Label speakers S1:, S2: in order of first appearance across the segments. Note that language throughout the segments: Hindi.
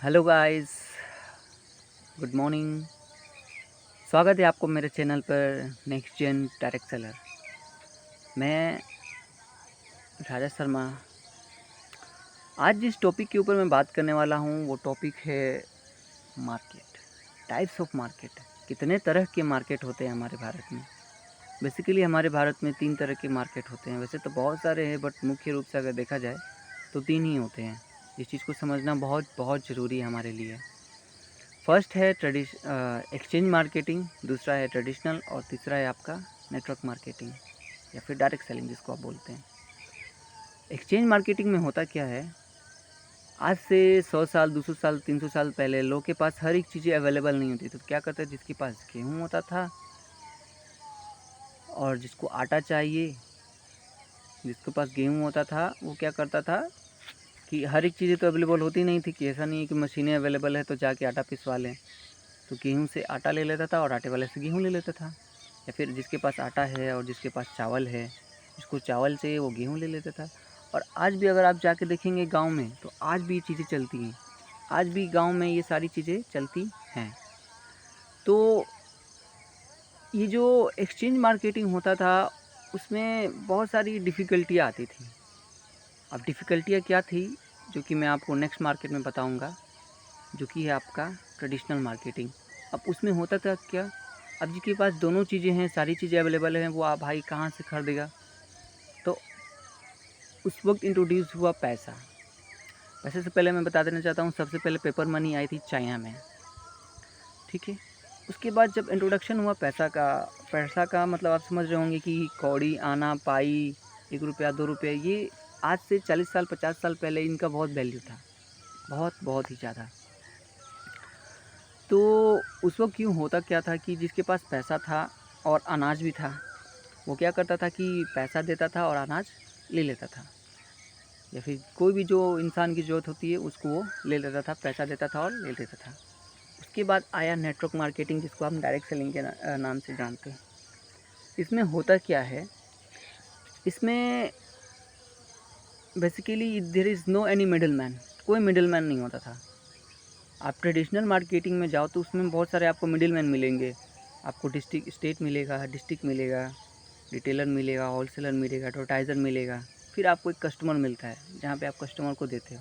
S1: Hello guys, good morning. स्वागत है आपको मेरे चैनल पर नेक्स्ट जेन डायरेक्ट सेलर। मैं राजा शर्मा। आज जिस टॉपिक के ऊपर मैं बात करने वाला हूँ वो टॉपिक है मार्केट, टाइप्स ऑफ मार्केट। कितने तरह के मार्केट होते हैं हमारे भारत में। बेसिकली हमारे भारत में 3 तरह के मार्केट होते हैं। वैसे तो बहुत सारे हैं बट मुख्य रूप से अगर देखा जाए तो 3 ही होते हैं। इस चीज़ को समझना बहुत बहुत ज़रूरी है हमारे लिए। फर्स्ट है एक्सचेंज मार्केटिंग, दूसरा है ट्रेडिशनल और तीसरा है आपका नेटवर्क मार्केटिंग या फिर डायरेक्ट सेलिंग जिसको आप बोलते हैं। एक्सचेंज मार्केटिंग में होता क्या है, आज से 100 साल 200 साल 300 साल पहले लोगों के पास हर एक चीज़ें अवेलेबल नहीं होती, तो क्या करते हैं, जिसके पास गेहूँ होता था और जिसको आटा चाहिए, जिसके पास गेहूँ होता था वो क्या करता था कि हर एक चीज़ें तो अवेलेबल होती नहीं थी, कि ऐसा नहीं है कि मशीनें अवेलेबल है तो जाके आटा पिसवा लें। तो गेहूँ से आटा ले लेता था और आटे वाले से गेहूँ ले लेता था, या फिर जिसके पास आटा है और जिसके पास चावल है, जिसको चावल चाहिए वो गेहूँ ले लेता था। और आज भी अगर आप जाके देखेंगे गांव में तो आज भी ये चीज़ें चलती हैं। आज भी गांव में ये सारी चीज़ें चलती हैं। तो ये जो एक्सचेंज मार्केटिंग होता था उसमें बहुत सारी डिफ़िकल्टियाँ आती थी। अब डिफ़िकल्टियाँ क्या थी, जो कि मैं आपको नेक्स्ट मार्केट में बताऊँगा, जो कि है आपका ट्रेडिशनल मार्केटिंग। अब उसमें होता था क्या, अब जिसके पास दोनों चीज़ें हैं, सारी चीज़ें अवेलेबल हैं, वो आप भाई कहाँ से खरीदेगा। तो उस वक्त इंट्रोड्यूस हुआ पैसा। पैसे से पहले मैं बता देना चाहता हूँ, सबसे पहले पेपर मनी आई थी चाइना में, ठीक है। उसके बाद जब इंट्रोडक्शन हुआ पैसा का मतलब आप समझ रहे होंगे कि कौड़ी आना पाई, 1 रुपया 2 रुपये, ये आज से 40 साल 50 साल पहले इनका बहुत वैल्यू था, बहुत बहुत ही ज़्यादा। तो उस वक्त क्यों होता क्या था कि जिसके पास पैसा था और अनाज भी था, वो क्या करता था कि पैसा देता था और अनाज ले लेता था, या फिर कोई भी जो इंसान की ज़रूरत होती है उसको वो ले लेता था, पैसा देता था और ले लेता था। उसके बाद आया नेटवर्क मार्केटिंग, जिसको हम डायरेक्ट सेलिंग के नाम से जानते हैं। इसमें होता क्या है, इसमें basically there is no any middle man, कोई मिडल मैन नहीं होता था। आप ट्रेडिशनल मार्केटिंग में जाओ तो उसमें बहुत सारे आपको मिडिल मैन मिलेंगे। आपको डिस्ट्रिक्ट स्टेट मिलेगा, डिस्ट्रिक्ट मिलेगा, रिटेलर मिलेगा, होलसेलर मिलेगा, एडवर्टाइज़र मिलेगा, फिर आपको एक कस्टमर मिलता है जहाँ पे आप कस्टमर को देते हो।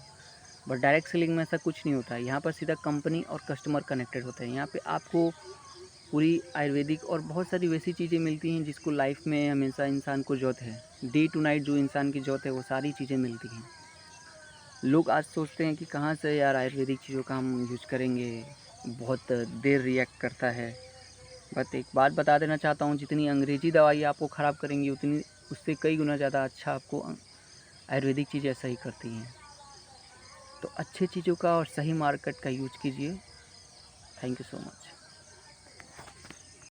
S1: बट डायरेक्ट सेलिंग में ऐसा कुछ नहीं होता है। यहाँ पर सीधा कंपनी और कस्टमर कनेक्टेड होते हैं। यहाँ पे आपको पूरी आयुर्वेदिक और बहुत सारी वैसी चीज़ें मिलती हैं जिसको लाइफ में हमेशा इंसान को ज़रूरत है। डे टू नाइट जो इंसान की ज़रूरत है वो सारी चीज़ें मिलती हैं। लोग आज सोचते हैं कि कहाँ से यार आयुर्वेदिक चीज़ों का हम यूज करेंगे, बहुत देर रिएक्ट करता है। बट एक बात बता देना चाहता हूँ, जितनी अंग्रेज़ी दवाई आपको ख़राब करेंगी उतनी उससे कई गुना ज़्यादा अच्छा आपको आयुर्वेदिक चीज़ें सही करती हैं। तो अच्छे चीज़ों का और सही मार्केट का यूज कीजिए। Thank you so much.